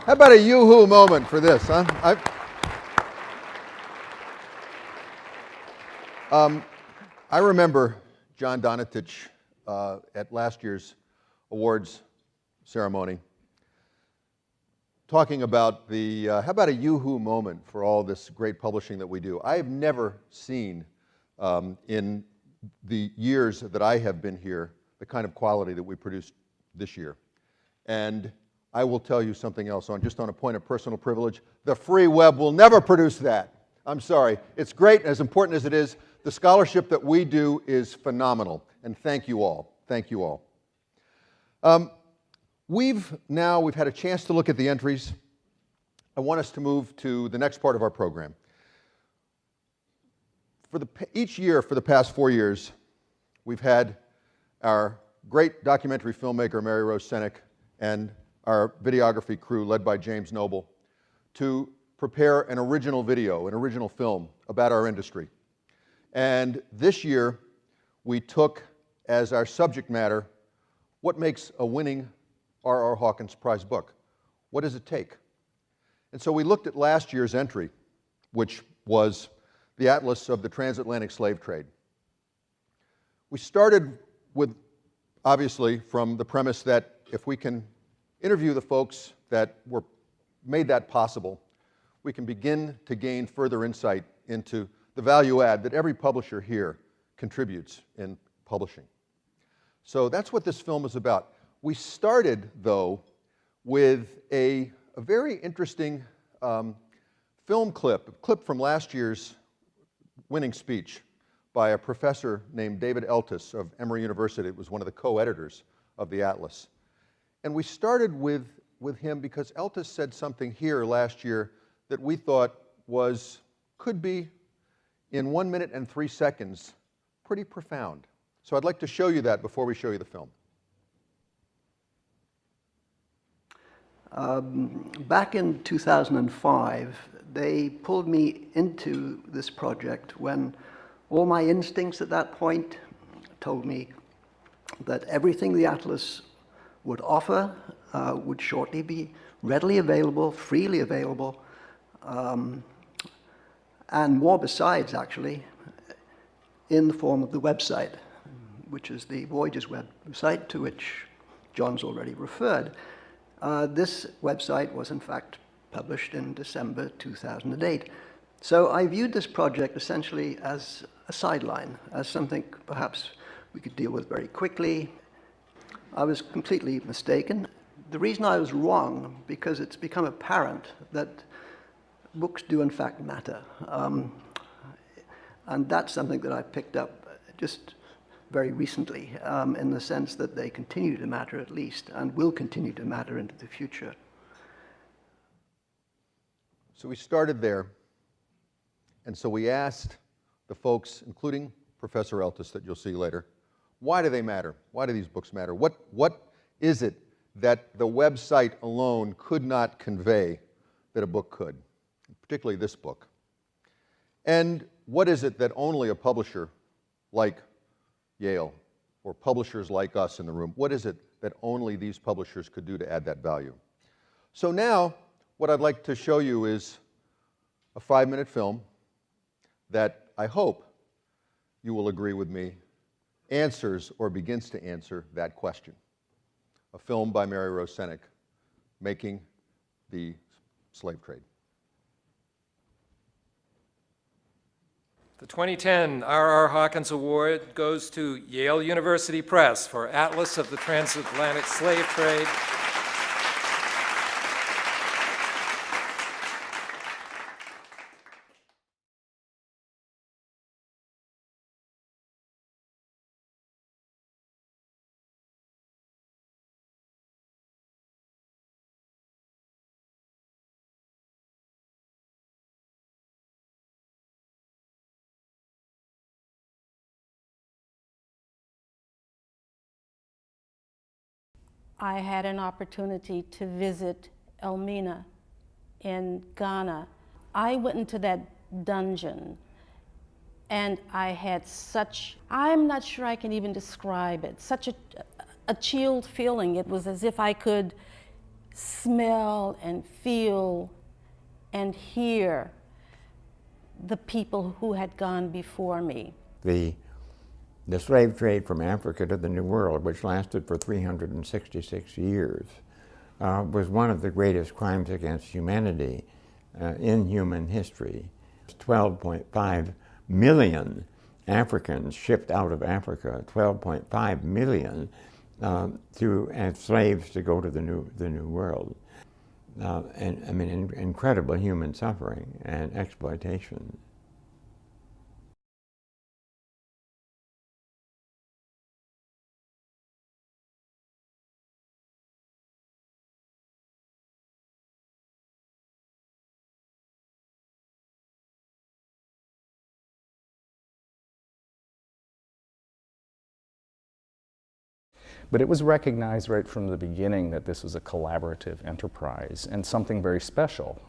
How about a yoo-hoo moment for this, huh? I remember John Donatich at last year's awards ceremony talking about the, how about a yoo-hoo moment for all this great publishing that we do. I have never seen in the years that I have been here the kind of quality that we produced this year. And I will tell you something else, just on a point of personal privilege. The free web will never produce that. I'm sorry. It's great, as important as it is. The scholarship that we do is phenomenal, and thank you all. Thank you all. We've had a chance to look at the entries. I want us to move to the next part of our program. Each year for the past 4 years, we've had our great documentary filmmaker, Mary Rose Senek, and our videography crew, led by James Noble, to prepare an original video, an original film about our industry. And this year, we took as our subject matter, what makes a winning R.R. Hawkins Prize book? What does it take? And so we looked at last year's entry, which was the Atlas of the Transatlantic Slave Trade. We started with, obviously, from the premise that if we can interview the folks that made that possible, we can begin to gain further insight into the value add that every publisher here contributes in publishing. So that's what this film is about. We started, though, with a very interesting film clip, a clip from last year's winning speech by a professor named David Eltis of Emory University. It was one of the co-editors of the Atlas. And we started with him because Eltis said something here last year that we thought could be, in 1 minute and 3 seconds, pretty profound. So I'd like to show you that before we show you the film. Back in 2005, they pulled me into this project when all my instincts at that point told me that everything the Atlas would offer would shortly be readily available, freely available, and more besides, actually, in the form of the website, which is the Voyages website, to which John's already referred. This website was, in fact, published in December 2008. So I viewed this project essentially as a sideline, as something perhaps we could deal with very quickly. I was completely mistaken. The reason I was wrong, because it's become apparent that books do in fact matter. And that's something that I picked up just very recently, in the sense that they continue to matter at least, and will continue to matter into the future. So we started there, and so we asked the folks, including Professor Eltis that you'll see later, why do they matter? Why do these books matter? What is it that the website alone could not convey that a book could, particularly this book? And what is it that only a publisher like Yale or publishers like us in the room, what is it that only these publishers could do to add that value? So now, what I'd like to show you is a 5-minute film that I hope you will agree with me answers or begins to answer that question. A film by Mary Rose Senek, Making the Slave Trade. The 2010 R.R. Hawkins Award goes to Yale University Press for Atlas of the Transatlantic Slave Trade. I had an opportunity to visit Elmina in Ghana. I went into that dungeon and I had I'm not sure I can even describe it, such a chilled feeling. It was as if I could smell and feel and hear the people who had gone before me. The slave trade from Africa to the New World, which lasted for 366 years, was one of the greatest crimes against humanity in human history. 12.5 million Africans shipped out of Africa, 12.5 million as slaves to go to the New World. And I mean, incredible human suffering and exploitation. But it was recognized right from the beginning that this was a collaborative enterprise and something very special.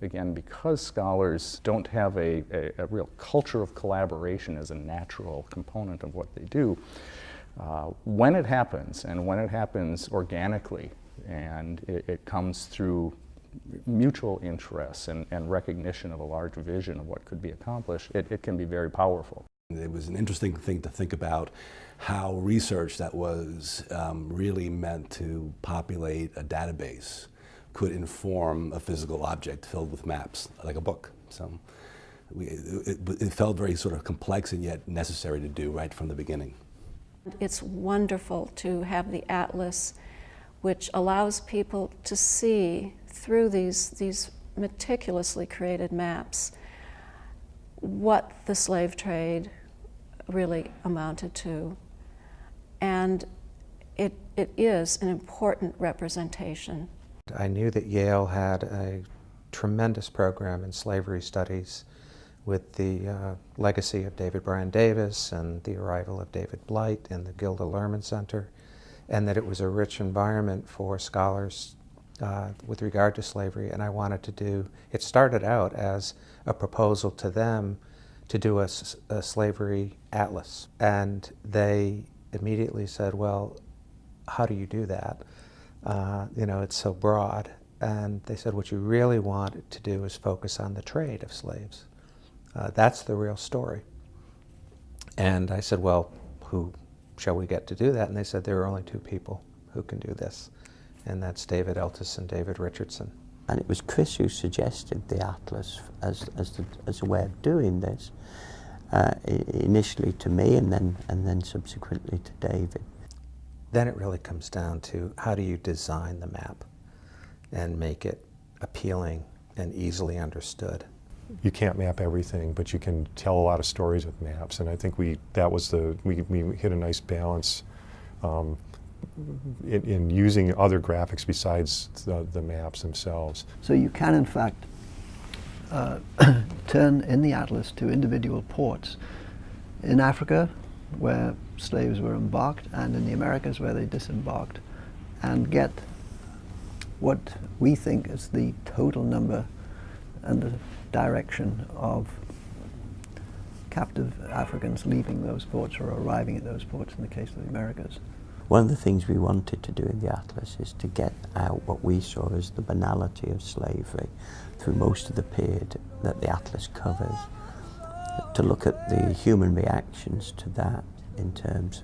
Again, because scholars don't have a real culture of collaboration as a natural component of what they do, when it happens, and when it happens organically, and it comes through mutual interests and recognition of a large vision of what could be accomplished, it can be very powerful. It was an interesting thing to think about how research that was really meant to populate a database could inform a physical object filled with maps, like a book. So it felt very sort of complex and yet necessary to do right from the beginning. It's wonderful to have the atlas, which allows people to see through these meticulously created maps what the slave trade really amounted to. And it is an important representation. I knew that Yale had a tremendous program in slavery studies with the legacy of David Bryan Davis and the arrival of David Blight in the Gilda Lehrman Center, and that it was a rich environment for scholars with regard to slavery. And I wanted to do, it started out as a proposal to them to do a slavery atlas. And they immediately said, well, how do you do that? You know, it's so broad. And they said, what you really want to do is focus on the trade of slaves. That's the real story. And I said, well, who shall we get to do that? And they said, there are only two people who can do this, and that's David Eltis and David Richardson. And it was Chris who suggested the atlas as a way of doing this, initially to me and then subsequently to David. Then it really comes down to how do you design the map and make it appealing and easily understood. You can't map everything, but you can tell a lot of stories with maps, and I think we hit a nice balance in using other graphics besides the maps themselves. So you can, in fact, turn in the atlas to individual ports in Africa, where slaves were embarked, and in the Americas, where they disembarked, and get what we think is the total number and the direction of captive Africans leaving those ports or arriving at those ports in the case of the Americas. One of the things we wanted to do in the atlas is to get out what we saw as the banality of slavery through most of the period that the atlas covers, to look at the human reactions to that in terms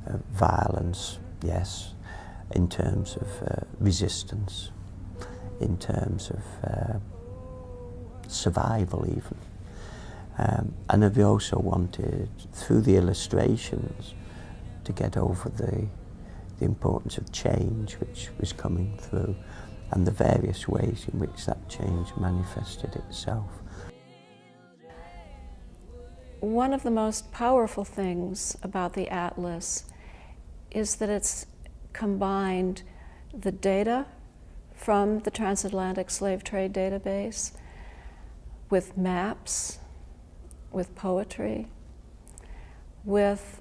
of violence, yes, in terms of resistance, in terms of survival even. And we also wanted, through the illustrations, to get over the importance of change which was coming through and the various ways in which that change manifested itself. One of the most powerful things about the atlas is that it's combined the data from the Transatlantic Slave Trade Database with maps, with poetry, with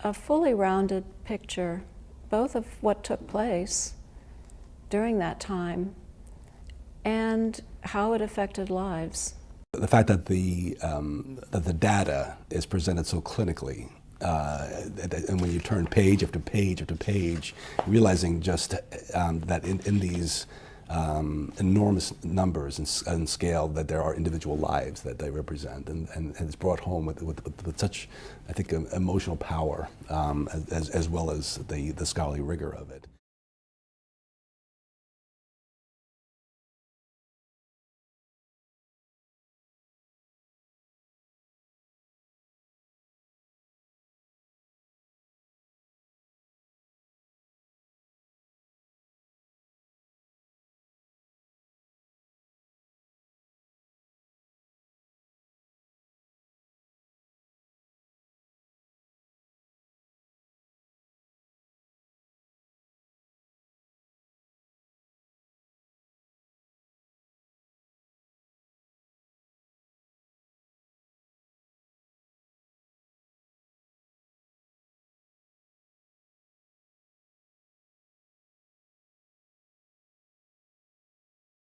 a fully rounded picture, both of what took place during that time and how it affected lives. The fact that the data is presented so clinically and when you turn page after page after page, realizing just that in these enormous numbers and scale, that there are individual lives that they represent, and it's brought home with such, I think, emotional power, as well as the scholarly rigor of it.